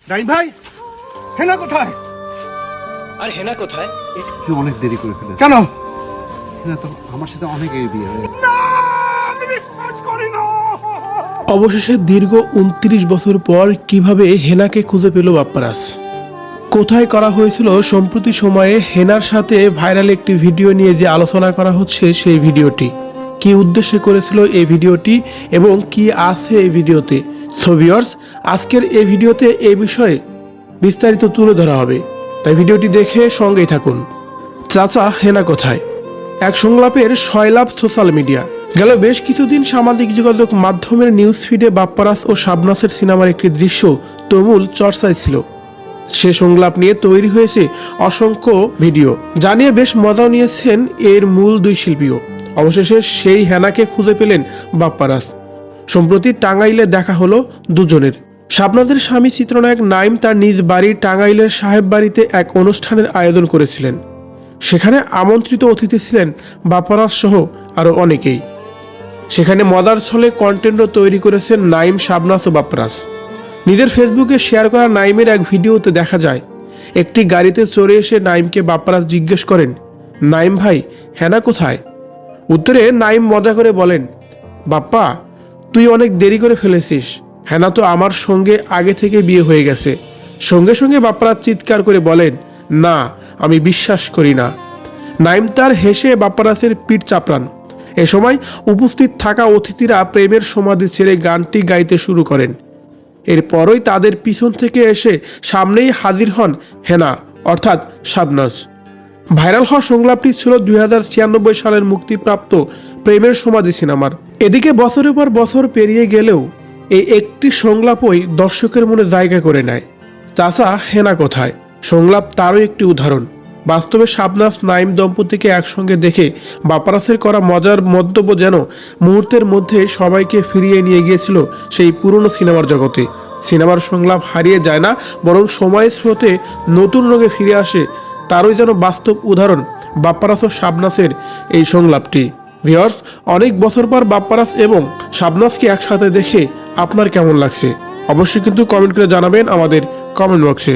নাইম ভাই, হেনা কোথায়? আর হেনা কোথায়? তুই অনেক দেরি করে ফেলেছিস। কেন? হেনা তো আমার সাথে অনেক বিয়ে হয়ে গেছে। না, আমি বিশ্বাস করি না। অবশেষে দীর্ঘ ২৯ বছর পর কিভাবে হেনাকে খুঁজে পেল বাপ্পারাজ, কোথায় করা হয়েছিল সম্প্রতি সময়ে হেনার সাথে ভাইরাল একটি ভিডিও নিয়ে যে আলোচনা করা হচ্ছে সেই ভিডিওটি, কি উদ্দেশ্যে করেছিল এই ভিডিওটি এবং কি আছে এই ভিডিওতে। সো ভিউয়ার্স, আজকের এই ভিডিওতে এই বিষয়ে বিস্তারিত তুলে ধরা হবে, তাই ভিডিওটি দেখে সঙ্গেই থাকুন। চাচা হেনা কোথায়, এক সংলাপের সয়লাভ সোশ্যাল মিডিয়া। গেল বেশ কিছুদিন সামাজিক যোগাযোগ মাধ্যমের নিউজ ফিডে বাপ্পারাজ ও শাবনাজের সিনেমার একটি দৃশ্য তুমুল চর্চায় ছিল। সে সংলাপ নিয়ে তৈরি হয়েছে অসংখ্য ভিডিও, যা নিয়ে বেশ মজাও নিয়েছেন এর মূল দুই শিল্পীও। অবশেষে সেই হেনাকে খুঁজে পেলেন বাপ্পারাজ। সম্প্রতি টাঙ্গাইলে দেখা হলো দুজনের। শাবনাজের স্বামী চিত্রনায়ক নাইম তার নিজ বাড়ি টাঙ্গাইলের সাহেব বাড়িতে এক অনুষ্ঠানের আয়োজন করেছিলেন। সেখানে আমন্ত্রিত অতিথি ছিলেন বাপ্পারাজ সহ আরও অনেকেই। সেখানে মজার ছলে কন্টেন্টও তৈরি করেছেন নাইম, শাবনাজ ও বাপ্পারাজ। নিজের ফেসবুকে শেয়ার করা নাইমের এক ভিডিওতে দেখা যায় একটি গাড়িতে চড়ে এসে নাইমকে বাপ্পারাজ জিজ্ঞেস করেন, নাইম ভাই, হেনা কোথায়? উত্তরে নাইম মজা করে বলেন, বাপ্পা তুই অনেক দেরি করে ফেলেছিস, হেনা তো আমার সঙ্গে আগে থেকে বিয়ে হয়ে গেছে। সঙ্গে সঙ্গে বাপ্পারাজ চিৎকার করে বলেন, না, আমি বিশ্বাস করি না। নাইম তার হেসে বাপ্পারাজের পিঠ চাপড়ান। এ সময় উপস্থিত থাকা অতিথিরা প্রেমের সমাধি ছেড়ে গানটি গাইতে শুরু করেন। এরপরই তাদের পিছন থেকে এসে সামনেই হাজির হন হেনা অর্থাৎ শাবনাজ। ভাইরাল হওয়া সংলাপটি ছিল ২০৯৬ সালের মুক্তিপ্রাপ্ত প্রেমের সমাধি সিনেমার। এদিকে বছরের পর বছর পেরিয়ে গেলেও এই একটি সংলাপই দর্শকের মনে জায়গা করে নেয়। চাচা হেনা কোথায় সংলাপ তারও একটি উদাহরণ। বাস্তবে শাবনাজ নাইম দম্পতিকে একসঙ্গে দেখে বাপ্পারাজের করা মজার মন্তব্য যেন মুহূর্তের মধ্যে সবাইকে ফিরিয়ে নিয়ে গিয়েছিল সেই পুরনো সিনেমার জগতে। সিনেমার সংলাপ হারিয়ে যায় না, বরং সময়ের স্রোতে নতুন রঙে ফিরে আসে। তারই যেন বাস্তব উদাহরণ বাপ্পারাজ ও শাবনাজের এই সংলাপটি। ভিউয়ার্স, অনেক বছর পর বাপ্পারাজ এবং শাবনাজকে একসাথে দেখে আপনার কেমন লাগছে অবশ্যই কিন্তু কমেন্ট করে জানাবেন আমাদের কমেন্ট বক্সে।